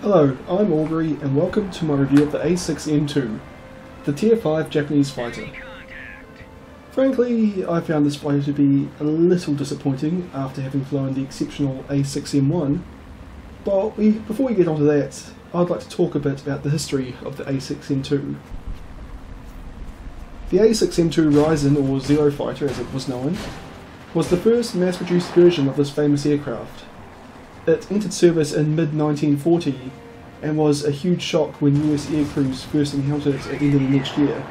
Hello, I'm Augury and welcome to my review of the A6M2, the Tier 5 Japanese fighter. Frankly, I found this fighter to be a little disappointing after having flown the exceptional A6M1, but before we get onto that, I'd like to talk a bit about the history of the A6M2. The A6M2 Ryzen, or Zero Fighter as it was known, was the first mass-produced version of this famous aircraft. It entered service in mid-1940 and was a huge shock when US aircrews first encountered it at the end of the next year.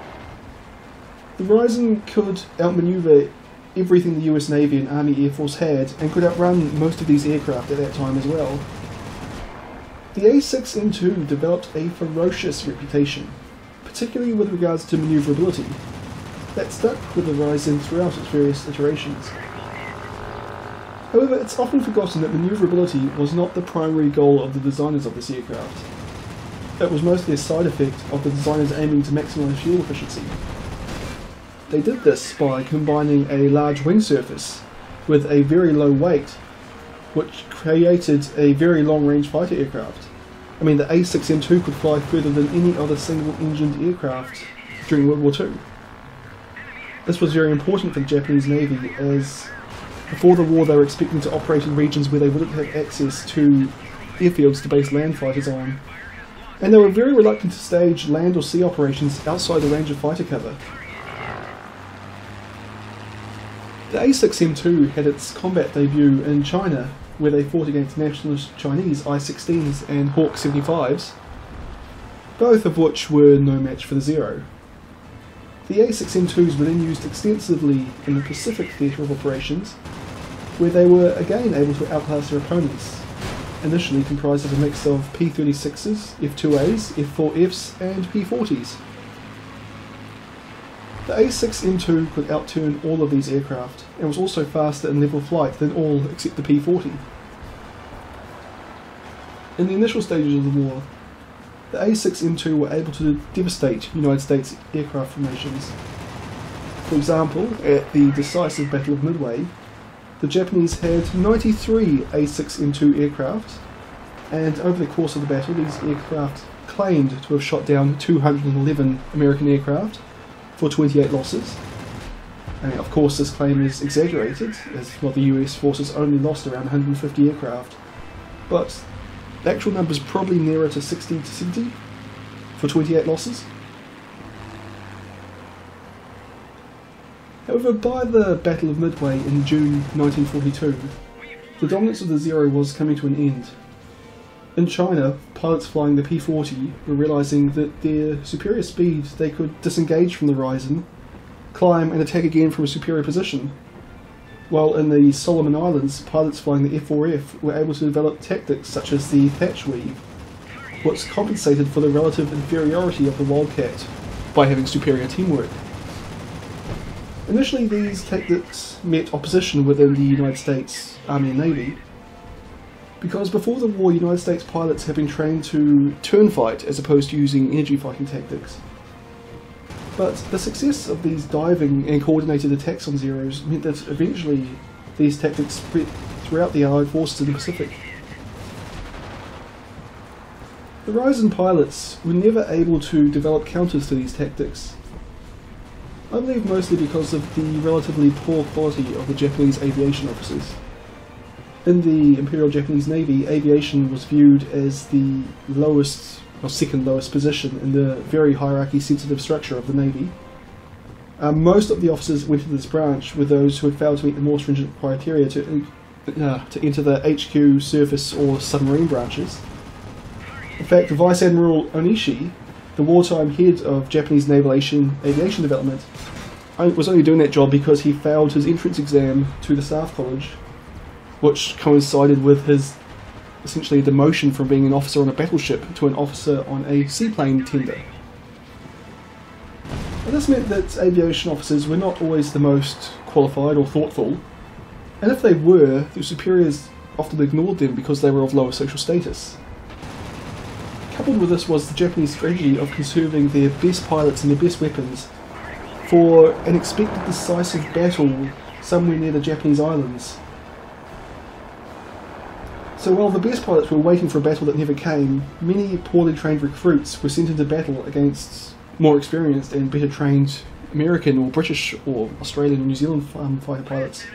The Ryzen could outmaneuver everything the US Navy and Army Air Force had and could outrun most of these aircraft at that time as well. The A6M2 developed a ferocious reputation, particularly with regards to manoeuvrability, that stuck with the Ryzen throughout its various iterations. However, it's often forgotten that manoeuvrability was not the primary goal of the designers of this aircraft. It was mostly a side effect of the designers aiming to maximise fuel efficiency. They did this by combining a large wing surface with a very low weight, which created a very long-range fighter aircraft. I mean, the A6M2 could fly further than any other single-engined aircraft during World War II. This was very important for the Japanese Navy, as before the war they were expecting to operate in regions where they wouldn't have access to airfields to base land fighters on, and they were very reluctant to stage land or sea operations outside the range of fighter cover. The A6M2 had its combat debut in China, where they fought against nationalist Chinese I-16s and Hawk 75s, both of which were no match for the Zero. The A6M2s were then used extensively in the Pacific theatre of operations, where they were again able to outclass their opponents, initially comprised of a mix of P-36s, F-2As, F-4Fs and P-40s. The A6M2 could outturn all of these aircraft, and was also faster in level flight than all except the P-40. In the initial stages of the war, the A6M2 were able to devastate United States aircraft formations. For example, at the decisive Battle of Midway, the Japanese had 93 A6M2 aircraft, and over the course of the battle these aircraft claimed to have shot down 211 American aircraft for 28 losses. And of course this claim is exaggerated, as well, the US forces only lost around 150 aircraft, but the actual number is probably nearer to 60 to 70 for 28 losses. However, by the Battle of Midway in June 1942, the dominance of the Zero was coming to an end. In China, pilots flying the P-40 were realising that their superior speed they could disengage from the Ryzen, climb and attack again from a superior position, while in the Solomon Islands, pilots flying the F-4F were able to develop tactics such as the thatch weave, which compensated for the relative inferiority of the Wildcat by having superior teamwork. Initially these tactics met opposition within the United States Army and Navy, because before the war United States pilots had been trained to turn fight as opposed to using energy fighting tactics. But the success of these diving and coordinated attacks on Zeros meant that eventually these tactics spread throughout the Allied forces in the Pacific. The Ryzen pilots were never able to develop counters to these tactics. I believe mostly because of the relatively poor quality of the Japanese aviation officers. In the Imperial Japanese Navy, aviation was viewed as the lowest or second lowest position in the very hierarchy sensitive structure of the Navy. Most of the officers went into this branch were those who had failed to meet the more stringent criteria to enter the HQ, surface or submarine branches. In fact, Vice Admiral Onishi, the wartime head of Japanese naval aviation development, was only doing that job because he failed his entrance exam to the Staff College, which coincided with his essentially demotion from being an officer on a battleship to an officer on a seaplane tender. And this meant that aviation officers were not always the most qualified or thoughtful, and if they were, their superiors often ignored them because they were of lower social status. Coupled with this was the Japanese strategy of conserving their best pilots and their best weapons for an expected decisive battle somewhere near the Japanese islands. So while the best pilots were waiting for a battle that never came, many poorly trained recruits were sent into battle against more experienced and better trained American or British or Australian and New Zealand fighter pilots.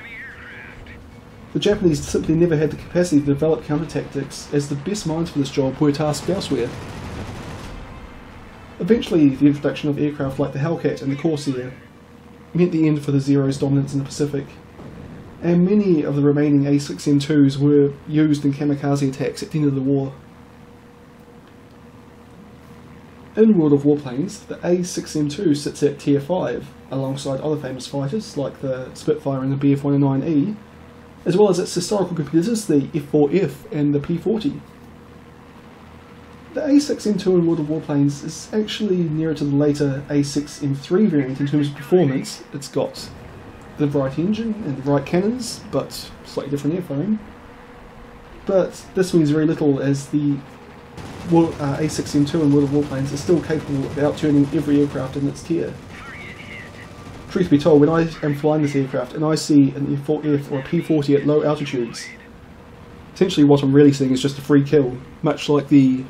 The Japanese simply never had the capacity to develop counter-tactics, as the best minds for this job were tasked elsewhere. Eventually, the introduction of aircraft like the Hellcat and the Corsair meant the end for the Zero's dominance in the Pacific, and many of the remaining A6M2s were used in kamikaze attacks at the end of the war. In World of Warplanes, the A6M2 sits at Tier 5, alongside other famous fighters like the Spitfire and the Bf-109E, as well as its historical competitors, the F4F and the P40. The A6M2 in World of Warplanes is actually nearer to the later A6M3 variant in terms of performance. It's got the right engine and the right cannons, but slightly different airframe. But this means very little, as the A6M2 in World of Warplanes is still capable of outturning every aircraft in its tier. Truth be told, when I am flying this aircraft and I see an F4F or a P40 at low altitudes, essentially what I'm really seeing is just a free kill, much like the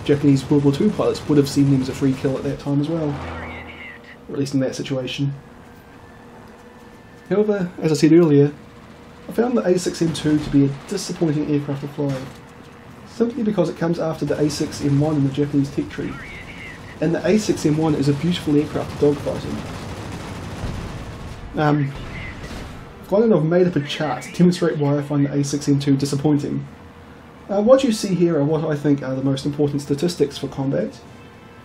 Japanese World War II pilots would have seen them as a free kill at that time as well, or at least in that situation. However, as I said earlier, I found the A6M2 to be a disappointing aircraft to fly, simply because it comes after the A6M1 in the Japanese tech tree, and the A6M1 is a beautiful aircraft to dogfight in. I've gone and I've made up a chart to demonstrate why I find the A6M2 disappointing. What you see here are what I think are the most important statistics for combat.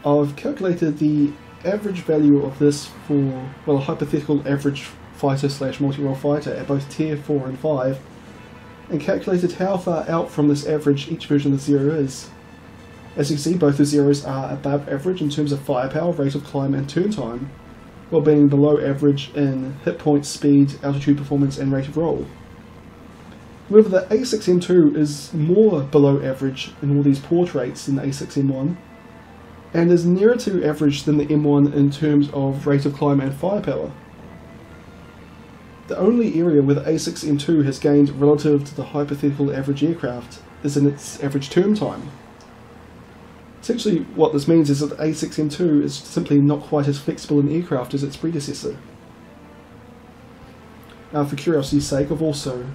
I've calculated the average value of this for, well, a hypothetical average fighter slash multi-role fighter at both tier 4 and 5, and calculated how far out from this average each version of the Zero is. As you can see, both the Zeros are above average in terms of firepower, rate of climb and turn time, while being below average in hit points, speed, altitude performance and rate of roll. However, the A6M2 is more below average in all these poor traits than the A6M1, and is nearer to average than the M1 in terms of rate of climb and firepower. The only area where the A6M2 has gained relative to the hypothetical average aircraft is in its average turn time. Essentially what this means is that the A6M2 is simply not quite as flexible an aircraft as its predecessor. Now, for curiosity's sake, I've also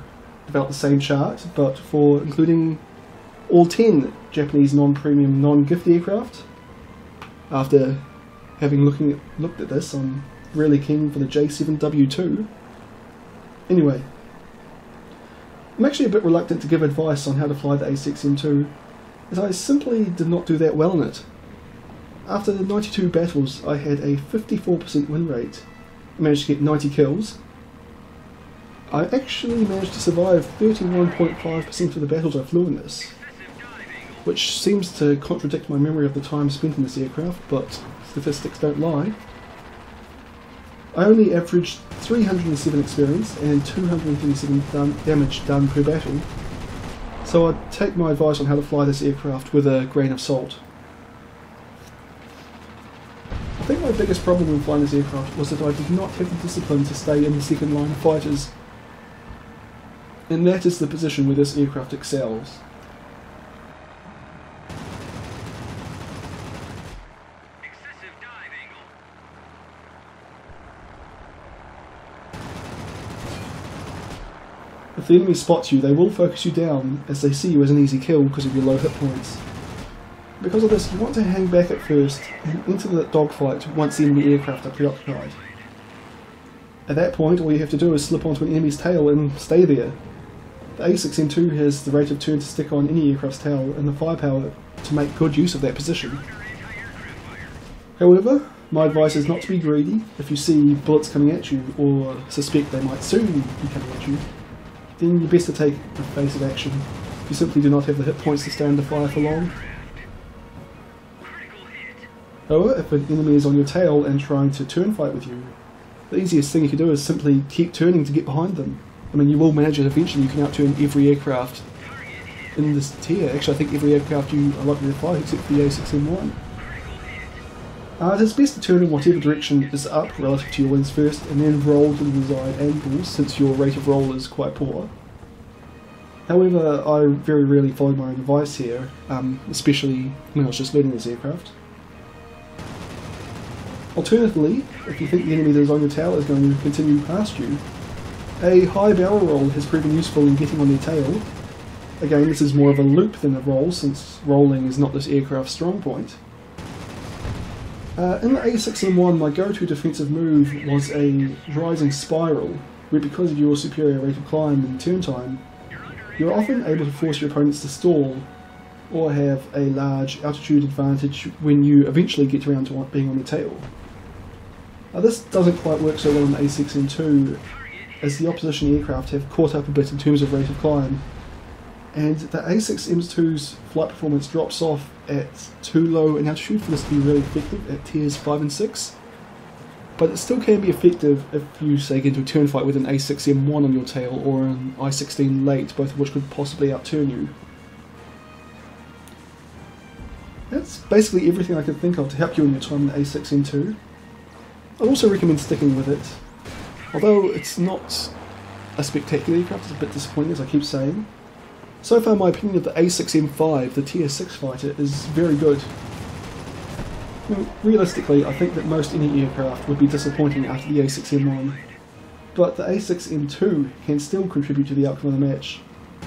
developed the same chart, but for including all 10 Japanese non-premium, non-gift aircraft. After having looked at this, I'm really keen for the J7W2. Anyway, I'm actually a bit reluctant to give advice on how to fly the A6M2, as I simply did not do that well in it. After the 92 battles, I had a 54% win rate. I managed to get 90 kills. I actually managed to survive 31.5% of the battles I flew in this, which seems to contradict my memory of the time spent in this aircraft, but statistics don't lie. I only averaged 307 experience and 237 damage done per battle, so I'd take my advice on how to fly this aircraft with a grain of salt. I think my biggest problem when flying this aircraft was that I did not have the discipline to stay in the second line of fighters, and that is the position where this aircraft excels. If the enemy spots you, they will focus you down, as they see you as an easy kill because of your low hit points. Because of this, you want to hang back at first and enter the dogfight once the enemy aircraft are preoccupied. At that point, all you have to do is slip onto an enemy's tail and stay there. The A6M2 has the rate of turn to stick on any aircraft's tail and the firepower to make good use of that position. However, my advice is not to be greedy. If you see bullets coming at you, or suspect they might soon be coming at you, then you're best to take evasive action. You simply do not have the hit points to stay under fire for long. However, if an enemy is on your tail and trying to turn fight with you, the easiest thing you can do is simply keep turning to get behind them. I mean, you will manage it eventually. You can outturn every aircraft in this tier. Actually, I think every aircraft you are likely to fight except for the A6M1. It is best to turn in whatever direction is up relative to your winds first, and then roll to the desired angles, since your rate of roll is quite poor. However, I very rarely followed my own advice here, especially when I was just learning this aircraft. Alternatively, if you think the enemy that is on your tail is going to continue past you, a high barrel roll has proven useful in getting on their tail. Again, this is more of a loop than a roll, since rolling is not this aircraft's strong point. In the A6M1, my go-to defensive move was a rising spiral, where because of your superior rate of climb and turn time, you're often able to force your opponents to stall, or have a large altitude advantage when you eventually get around to being on the tail. Now, this doesn't quite work so well in the A6M2, as the opposition aircraft have caught up a bit in terms of rate of climb, and the A6M2's flight performance drops off at too low an altitude for this to be really effective at tiers 5 and 6. But it still can be effective if you, say, get into a turn fight with an A6M1 on your tail or an I-16 late, both of which could possibly outturn you. That's basically everything I could think of to help you in your time in the A6M2. I'd also recommend sticking with it. Although it's not a spectacular aircraft, it's a bit disappointing, as I keep saying. So far, my opinion of the A6M5, the Tier 6 fighter, is very good. Realistically, I think that most any aircraft would be disappointing after the A6M1, but the A6M2 can still contribute to the outcome of the match.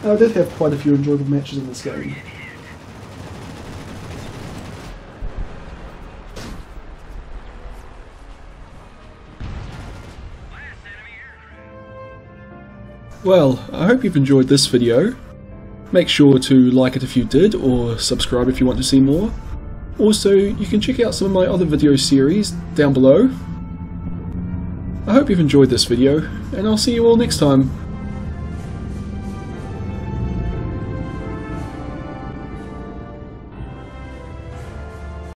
I did have quite a few enjoyable matches in this game. Well, I hope you've enjoyed this video. Make sure to like it if you did, or subscribe if you want to see more. Also, you can check out some of my other video series down below. I hope you've enjoyed this video, and I'll see you all next time.